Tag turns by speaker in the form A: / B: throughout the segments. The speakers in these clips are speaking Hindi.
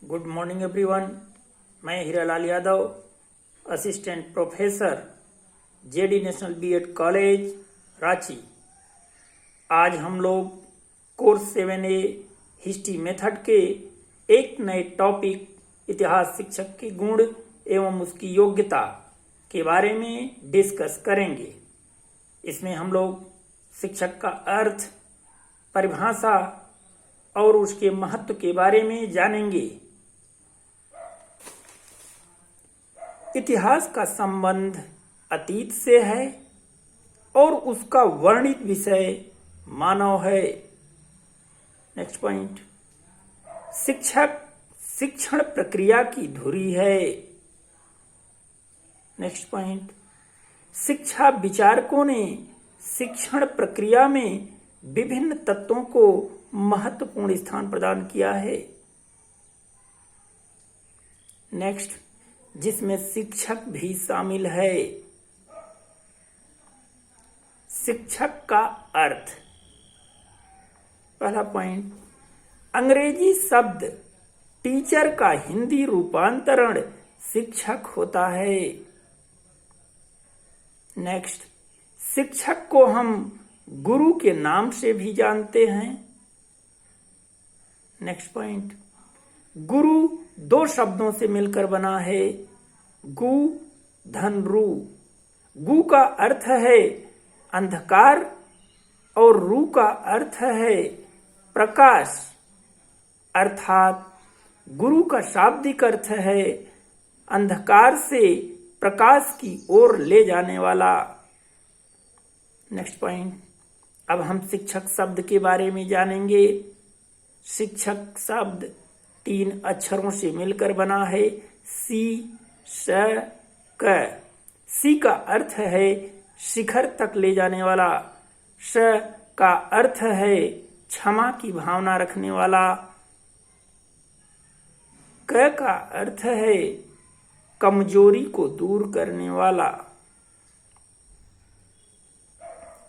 A: Good morning everyone. मैं Hiralal Yadav, assistant professor JD national BEd college Ranchi. आज हम लोग कोर्स 7A हिस्ट्री मेथड के एक नए टॉपिक इतिहास शिक्षक के गुण एवं उसकी योग्यता के बारे में डिस्कस करेंगे। इसमें हम लोग शिक्षक का अर्थ, परिभाषा और उसके महत्व के बारे में जानेंगे। इतिहास का संबंध अतीत से है और उसका वर्णित विषय मानव है। नेक्स्ट पॉइंट, शिक्षक शिक्षण प्रक्रिया की धुरी है। नेक्स्ट पॉइंट, शिक्षा विचारकों ने शिक्षण प्रक्रिया में विभिन्न तत्वों को महत्वपूर्ण स्थान प्रदान किया है। नेक्स्ट, जिसमें शिक्षक भी शामिल है। शिक्षक का अर्थ, पहला पॉइंट, अंग्रेजी शब्द टीचर का हिंदी रूपांतरण शिक्षक होता है। नेक्स्ट, शिक्षक को हम गुरु के नाम से भी जानते हैं। नेक्स्ट पॉइंट, गुरु दो शब्दों से मिलकर बना है, गु धन रू। गु का अर्थ है अंधकार और रू का अर्थ है प्रकाश, अर्थात गुरु का शाब्दिक अर्थ है अंधकार से प्रकाश की ओर ले जाने वाला। नेक्स्ट पॉइंट, अब हम शिक्षक शब्द के बारे में जानेंगे। शिक्षक शब्द 3 अक्षरों से मिलकर बना है, सी स क। सी का अर्थ है शिखर तक ले जाने वाला, स का अर्थ है क्षमा की भावना रखने वाला, क का अर्थ है कमजोरी को दूर करने वाला।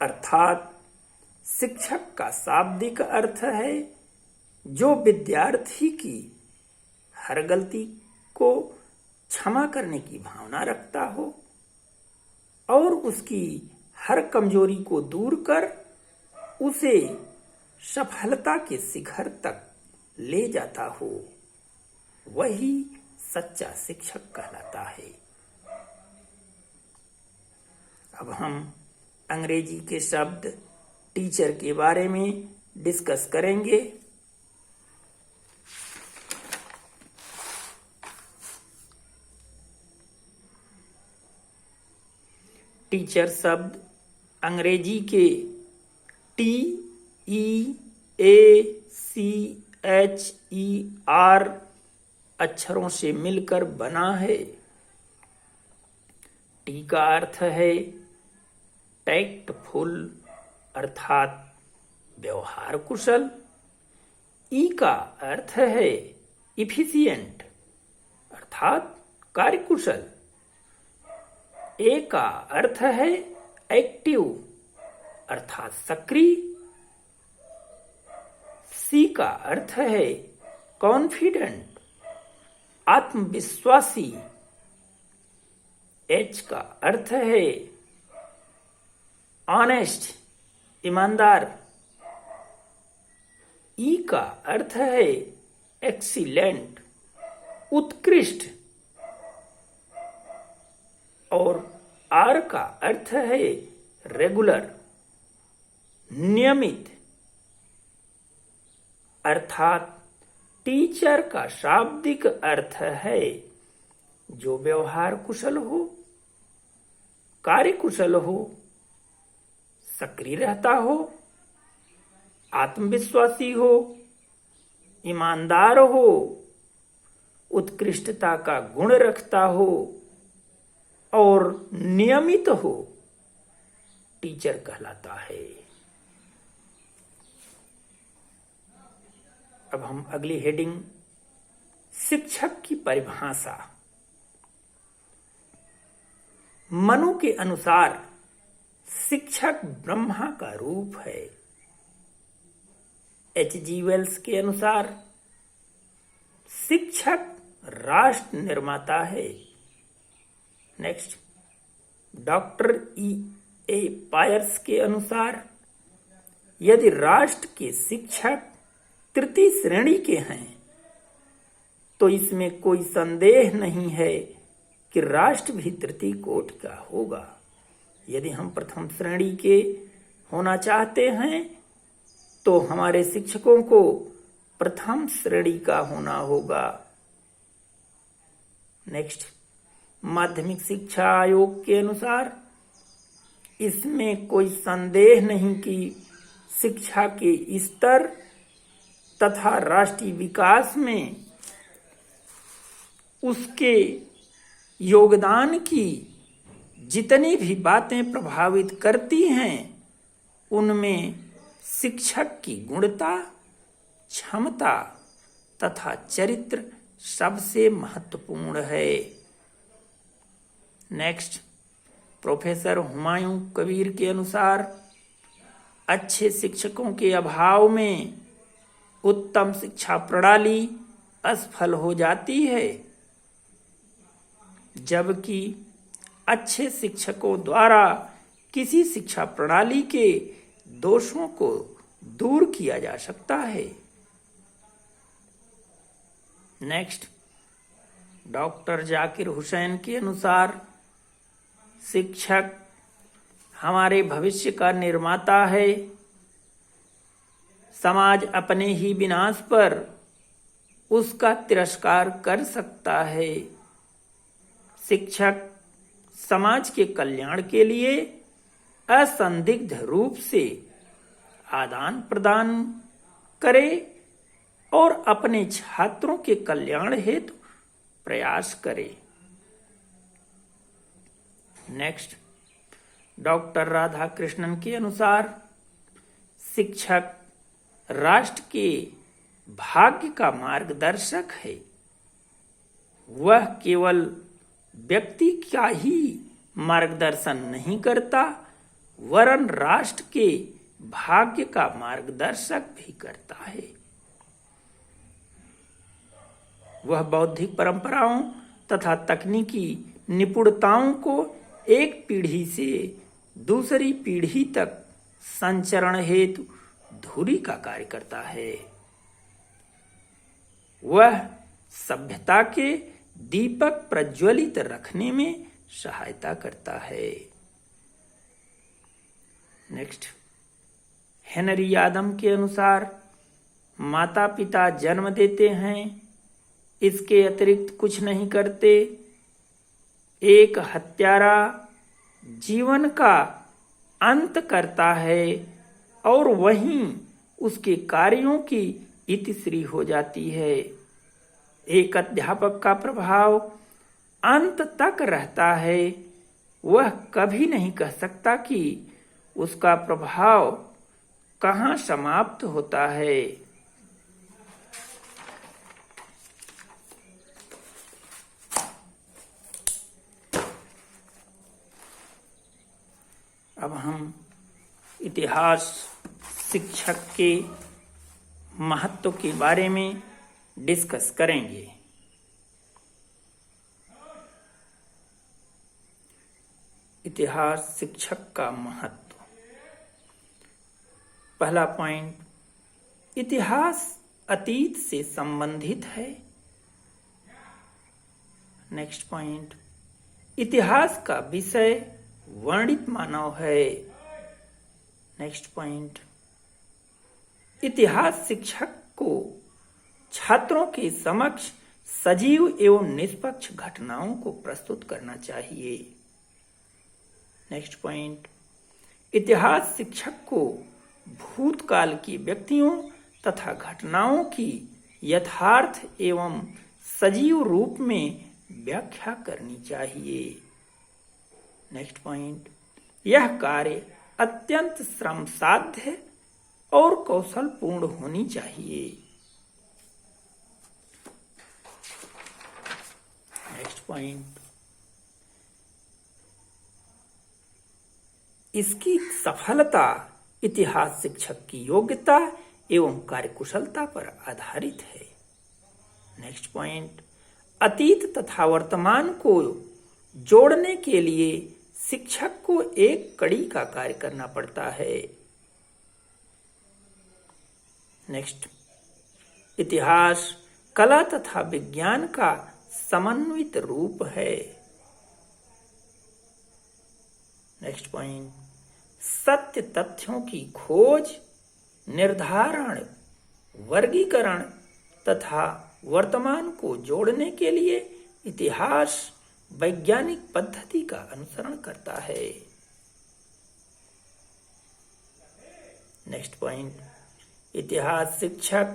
A: अर्थात शिक्षक का शाब्दिक अर्थ है जो विद्यार्थी की हर गलती को क्षमा करने की भावना रखता हो और उसकी हर कमजोरी को दूर कर उसे सफलता के शिखर तक ले जाता हो, वही सच्चा शिक्षक कहलाता है। अब हम अंग्रेजी के शब्द टीचर के बारे में डिस्कस करेंगे। टीचर शब्द अंग्रेजी के TEACHER अक्षरों से मिलकर बना है। टी का अर्थ है टैक्टफुल अर्थात व्यवहार कुशल। ई का अर्थ है इफिशिएंट अर्थात कार्यकुशल। ए का अर्थ है एक्टिव अर्थात सक्रिय। सी का अर्थ है कॉन्फिडेंट आत्मविश्वासी। एच का अर्थ है ऑनेस्ट ईमानदार। ई का अर्थ है एक्सीलेंट उत्कृष्ट। और आर का अर्थ है रेगुलर नियमित। अर्थात टीचर का शाब्दिक अर्थ है जो व्यवहार कुशल हो, कार्यकुशल हो, सक्रिय रहता हो, आत्मविश्वासी हो, ईमानदार हो, उत्कृष्टता का गुण रखता हो और नियमित हो, टीचर कहलाता है। अब हम अगली हेडिंग, शिक्षक की परिभाषा। मनु के अनुसार शिक्षक ब्रह्मा का रूप है। H.G. वेल्स के अनुसार शिक्षक राष्ट्र निर्माता है। Next, doctor E.A. पायर्स के अनुसार यदि राष्ट्र के शिक्षक तृतीय श्रेणी के हैं तो इसमें कोई संदेह नहीं है कि राष्ट्र भी तृतीय कोटि का होगा। यदि हम प्रथम श्रेणी के होना चाहते हैं तो हमारे शिक्षकों को प्रथम श्रेणी का होना होगा। नेक्स्ट, माध्यमिक शिक्षा आयोग के अनुसार इसमें कोई संदेह नहीं कि शिक्षा के स्तर तथा राष्ट्रीय विकास में उसके योगदान की जितनी भी बातें प्रभावित करती हैं उनमें शिक्षक की गुणता, क्षमता तथा चरित्र सबसे महत्वपूर्ण है। नेक्स्ट, प्रोफेसर हुमायूं कबीर के अनुसार अच्छे शिक्षकों के अभाव में उत्तम शिक्षा प्रणाली असफल हो जाती है, जबकि अच्छे शिक्षकों द्वारा किसी शिक्षा प्रणाली के दोषों को दूर किया जा सकता है। नेक्स्ट, डॉक्टर जाकिर हुसैन के अनुसार शिक्षक हमारे भविष्य का निर्माता है। समाज अपने ही विनाश पर उसका तिरस्कार कर सकता है। शिक्षक समाज के कल्याण के लिए असंदिग्ध रूप से आदान प्रदान करे और अपने छात्रों के कल्याण हेतु प्रयास करे। नेक्स्ट, डॉक्टर राधाकृष्णन के अनुसार शिक्षक राष्ट्र के भाग्य का मार्गदर्शक है। वह केवल व्यक्ति का ही मार्गदर्शन नहीं करता वरन राष्ट्र के भाग्य का मार्गदर्शक भी करता है। वह बौद्धिक परंपराओं तथा तकनीकी निपुणताओं को एक पीढ़ी से दूसरी पीढ़ी तक संचरण हेतु धुरी का कार्य करता है। वह सभ्यता के दीपक प्रज्वलित रखने में सहायता करता है। नेक्स्ट, हेनरी आदम के अनुसार माता पिता जन्म देते हैं, इसके अतिरिक्त कुछ नहीं करते। एक हत्यारा जीवन का अंत करता है और वहीं उसके कार्यों की इतिश्री हो जाती है। एक अध्यापक का प्रभाव अंत तक रहता है। वह कभी नहीं कह सकता कि उसका प्रभाव कहाँ समाप्त होता है। अब हम इतिहास शिक्षक के महत्व के बारे में डिस्कस करेंगे। इतिहास शिक्षक का महत्व। पहला पॉइंट, इतिहास अतीत से संबंधित है। नेक्स्ट पॉइंट, इतिहास का विषय वर्णित मानव है। नेक्स्ट पॉइंट, इतिहास शिक्षक को छात्रों के समक्ष सजीव एवं निष्पक्ष घटनाओं को प्रस्तुत करना चाहिए। नेक्स्ट पॉइंट, इतिहास शिक्षक को भूतकाल की व्यक्तियों तथा घटनाओं की यथार्थ एवं सजीव रूप में व्याख्या करनी चाहिए। नेक्स्ट पॉइंट, यह कार्य अत्यंत श्रम साध्य और कौशलपूर्ण होनी चाहिए। नेक्स्ट पॉइंट, इसकी सफलता इतिहास शिक्षक की योग्यता एवं कार्यकुशलता पर आधारित है। नेक्स्ट पॉइंट, अतीत तथा वर्तमान को जोड़ने के लिए शिक्षक को एक कड़ी का कार्य करना पड़ता है। नेक्स्ट, इतिहास कला तथा विज्ञान का समन्वित रूप है। नेक्स्ट पॉइंट, सत्य तथ्यों की खोज, निर्धारण, वर्गीकरण तथा वर्तमान को जोड़ने के लिए इतिहास वैज्ञानिक पद्धति का अनुसरण करता है। नेक्स्ट पॉइंट, इतिहास शिक्षक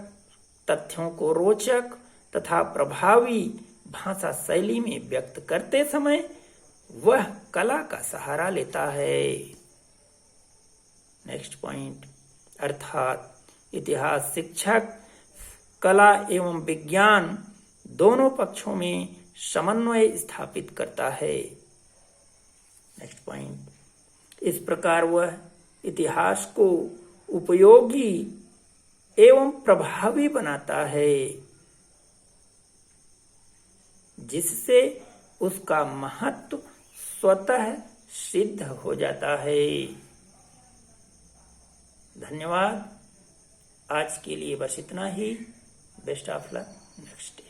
A: तथ्यों को रोचक तथा प्रभावी भाषा शैली में व्यक्त करते समय वह कला का सहारा लेता है। नेक्स्ट पॉइंट, अर्थात इतिहास शिक्षक कला एवं विज्ञान दोनों पक्षों में समन्वय स्थापित करता है। नेक्स्ट पॉइंट, इस प्रकार वह इतिहास को उपयोगी एवं प्रभावी बनाता है, जिससे उसका महत्व स्वतः सिद्ध हो जाता है। धन्यवाद। आज के लिए बस इतना ही। Best of luck next day.